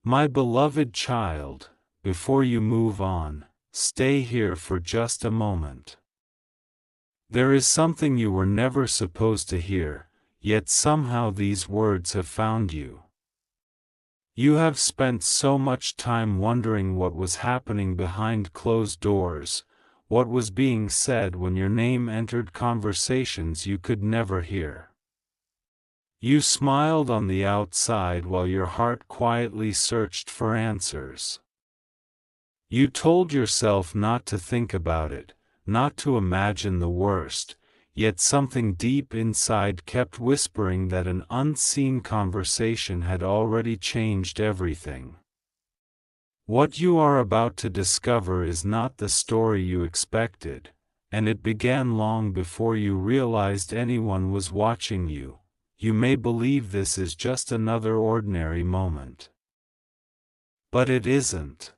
My beloved child, before you move on, stay here for just a moment. There is something you were never supposed to hear, yet somehow these words have found you. You have spent so much time wondering what was happening behind closed doors, what was being said when your name entered conversations you could never hear. You smiled on the outside while your heart quietly searched for answers. You told yourself not to think about it, not to imagine the worst, yet something deep inside kept whispering that an unseen conversation had already changed everything. What you are about to discover is not the story you expected, and it began long before you realized anyone was watching you. You may believe this is just another ordinary moment. But it isn't.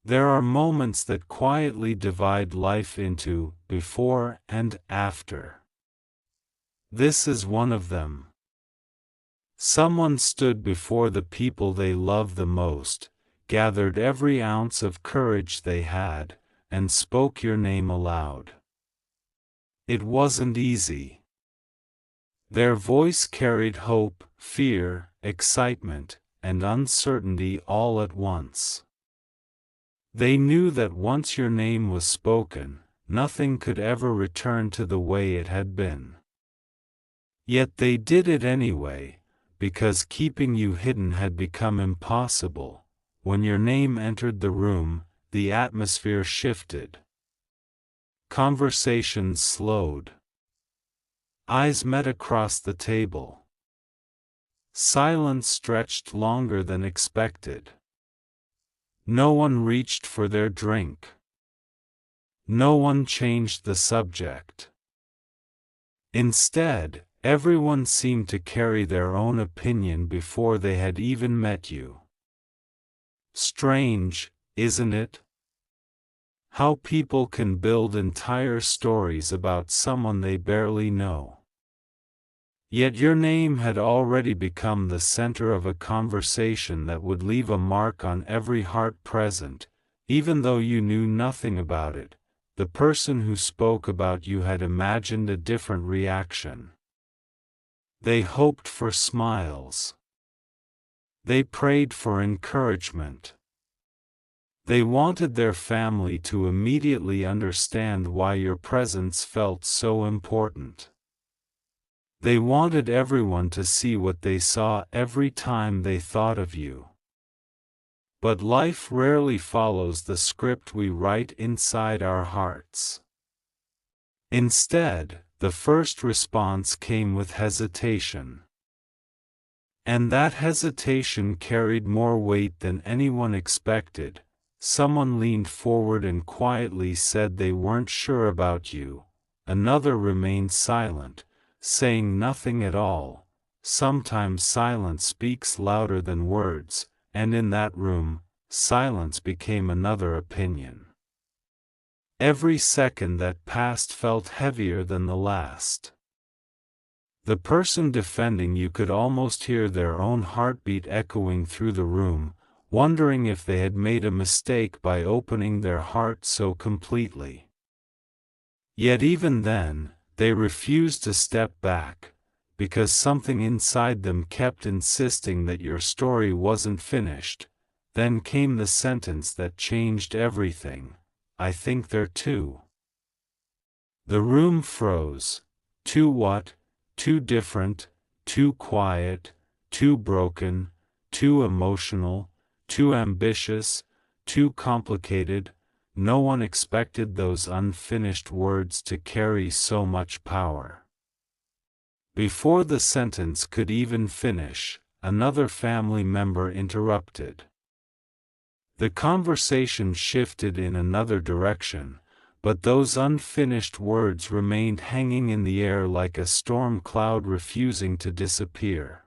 There are moments that quietly divide life into before and after. This is one of them. Someone stood before the people they love the most, gathered every ounce of courage they had, and spoke your name aloud. It wasn't easy. Their voice carried hope, fear, excitement, and uncertainty all at once. They knew that once your name was spoken, nothing could ever return to the way it had been. Yet they did it anyway, because keeping you hidden had become impossible. When your name entered the room, the atmosphere shifted. Conversations slowed. Eyes met across the table. Silence stretched longer than expected. No one reached for their drink. No one changed the subject. Instead, everyone seemed to carry their own opinion before they had even met you. Strange, isn't it? How people can build entire stories about someone they barely know. Yet your name had already become the center of a conversation that would leave a mark on every heart present, even though you knew nothing about it. The person who spoke about you had imagined a different reaction. They hoped for smiles. They prayed for encouragement. They wanted their family to immediately understand why your presence felt so important. They wanted everyone to see what they saw every time they thought of you. But life rarely follows the script we write inside our hearts. Instead, the first response came with hesitation. And that hesitation carried more weight than anyone expected. Someone leaned forward and quietly said they weren't sure about you. Another remained silent, saying nothing at all. Sometimes silence speaks louder than words, and in that room, silence became another opinion. Every second that passed felt heavier than the last. The person defending you could almost hear their own heartbeat echoing through the room, wondering if they had made a mistake by opening their heart so completely. Yet even then, they refused to step back, because something inside them kept insisting that your story wasn't finished. Then came the sentence that changed everything: "I think they're too." The room froze. Too what? Too different, too quiet, too broken, too emotional, too ambitious, too complicated. No one expected those unfinished words to carry so much power. Before the sentence could even finish, another family member interrupted. The conversation shifted in another direction, but those unfinished words remained hanging in the air like a storm cloud refusing to disappear.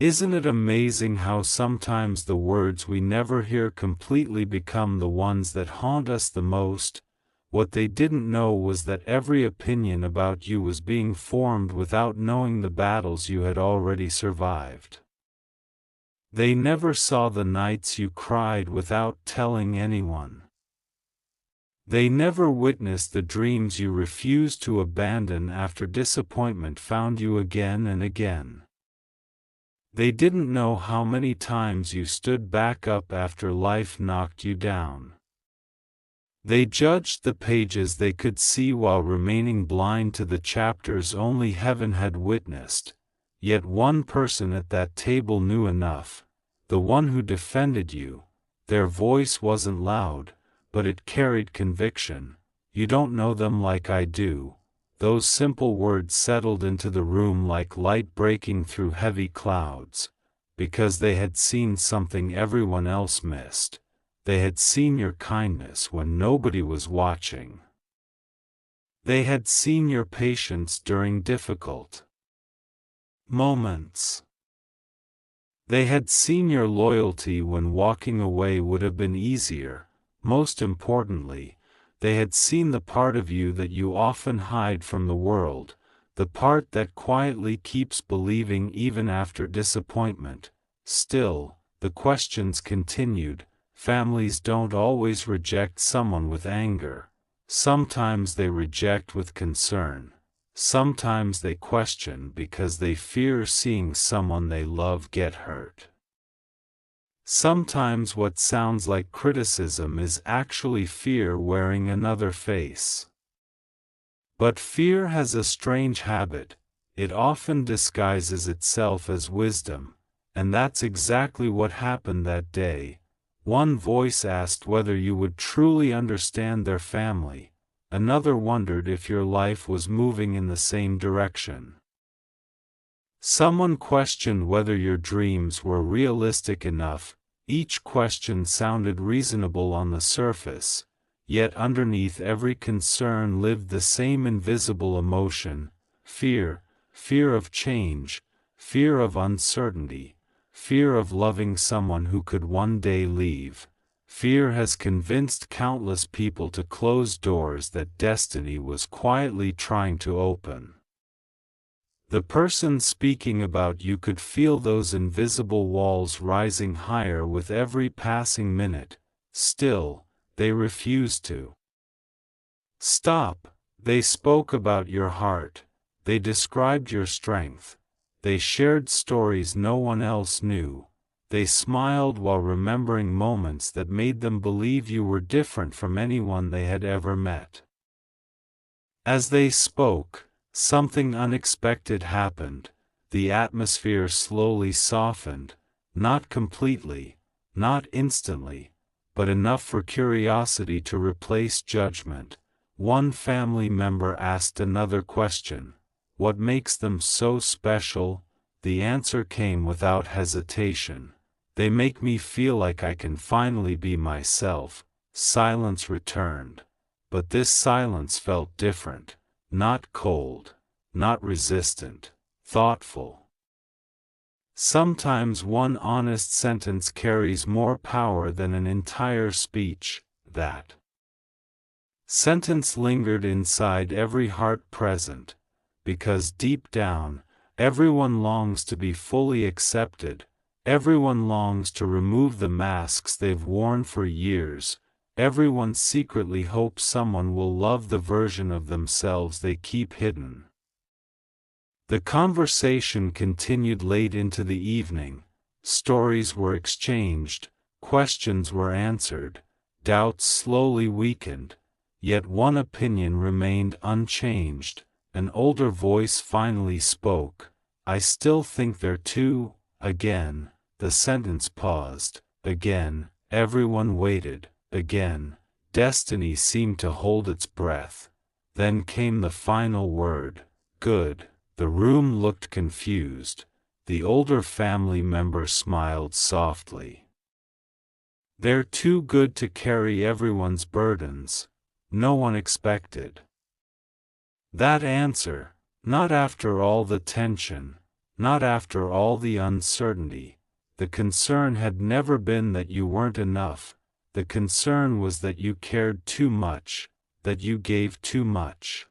Isn't it amazing how sometimes the words we never hear completely become the ones that haunt us the most? What they didn't know was that every opinion about you was being formed without knowing the battles you had already survived. They never saw the nights you cried without telling anyone. They never witnessed the dreams you refused to abandon after disappointment found you again and again. They didn't know how many times you stood back up after life knocked you down. They judged the pages they could see while remaining blind to the chapters only heaven had witnessed. Yet one person at that table knew enough, the one who defended you. Their voice wasn't loud, but it carried conviction. You don't know them like I do. Those simple words settled into the room like light breaking through heavy clouds, because they had seen something everyone else missed. They had seen your kindness when nobody was watching. They had seen your patience during difficult moments. They had seen your loyalty when walking away would have been easier. Most importantly, they had seen the part of you that you often hide from the world, the part that quietly keeps believing even after disappointment. Still, the questions continued. Families don't always reject someone with anger. Sometimes they reject with concern. Sometimes they question because they fear seeing someone they love get hurt. Sometimes what sounds like criticism is actually fear wearing another face. But fear has a strange habit. It often disguises itself as wisdom, and that's exactly what happened that day. One voice asked whether you would truly understand their family. Another wondered if your life was moving in the same direction. Someone questioned whether your dreams were realistic enough. Each question sounded reasonable on the surface, yet underneath every concern lived the same invisible emotion: fear, fear of change, fear of uncertainty, fear of loving someone who could one day leave. Fear has convinced countless people to close doors that destiny was quietly trying to open. The person speaking about you could feel those invisible walls rising higher with every passing minute. Still, they refused to stop. They spoke about your heart. They described your strength. They shared stories no one else knew. They smiled while remembering moments that made them believe you were different from anyone they had ever met. As they spoke, something unexpected happened. The atmosphere slowly softened, not completely, not instantly, but enough for curiosity to replace judgment. One family member asked another question: "What makes them so special?" The answer came without hesitation: "They make me feel like I can finally be myself." Silence returned. But this silence felt different. Not cold, not resistant, thoughtful. Sometimes one honest sentence carries more power than an entire speech. That sentence lingered inside every heart present, because deep down, everyone longs to be fully accepted. Everyone longs to remove the masks they've worn for years. Everyone secretly hopes someone will love the version of themselves they keep hidden. The conversation continued late into the evening. Stories were exchanged, questions were answered, doubts slowly weakened, yet one opinion remained unchanged. An older voice finally spoke: "I still think they're two." Again, the sentence paused. Again, everyone waited. Again, destiny seemed to hold its breath. Then came the final word: "Good." The room looked confused. The older family member smiled softly. "They're too good to carry everyone's burdens." No one expected that answer. Not after all the tension, not after all the uncertainty. The concern had never been that you weren't enough. The concern was that you cared too much, that you gave too much.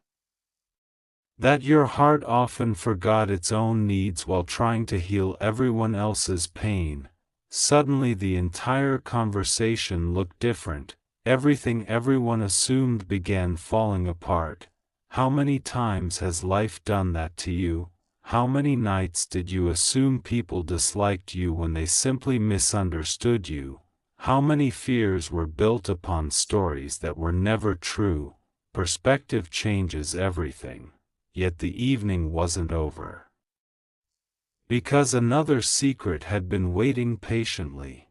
That your heart often forgot its own needs while trying to heal everyone else's pain. Suddenly the entire conversation looked different. Everything everyone assumed began falling apart. How many times has life done that to you? How many nights did you assume people disliked you when they simply misunderstood you? How many fears were built upon stories that were never true? Perspective changes everything. Yet the evening wasn't over. Because another secret had been waiting patiently.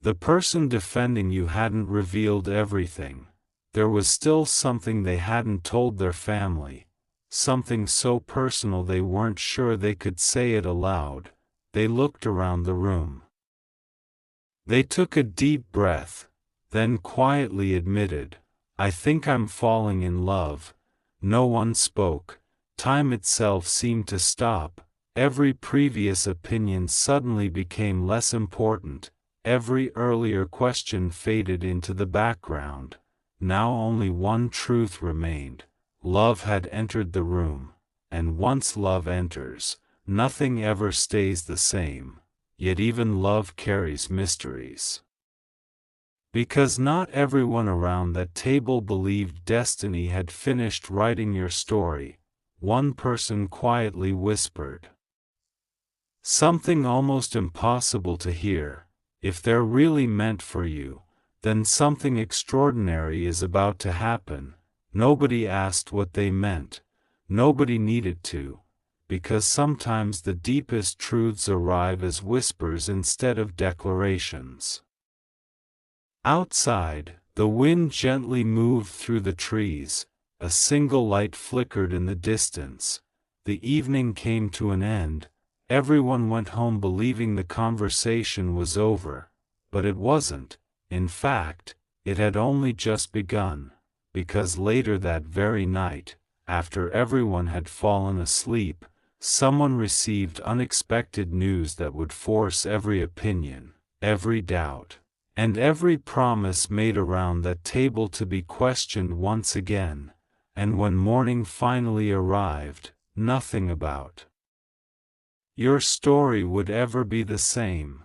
The person defending you hadn't revealed everything. There was still something they hadn't told their family, something so personal they weren't sure they could say it aloud. They looked around the room. They took a deep breath, then quietly admitted, "I think I'm falling in love." No one spoke. Time itself seemed to stop. Every previous opinion suddenly became less important. Every earlier question faded into the background. Now only one truth remained. Love had entered the room, and once love enters, nothing ever stays the same. Yet even love carries mysteries. Because not everyone around that table believed destiny had finished writing your story, one person quietly whispered something almost impossible to hear. If they're really meant for you, then something extraordinary is about to happen. Nobody asked what they meant. Nobody needed to, because sometimes the deepest truths arrive as whispers instead of declarations. Outside, the wind gently moved through the trees. A single light flickered in the distance. The evening came to an end. Everyone went home believing the conversation was over, but it wasn't. In fact, it had only just begun, because later that very night, after everyone had fallen asleep, someone received unexpected news that would force every opinion, every doubt, and every promise made around that table to be questioned once again. And when morning finally arrived, nothing about your story would ever be the same.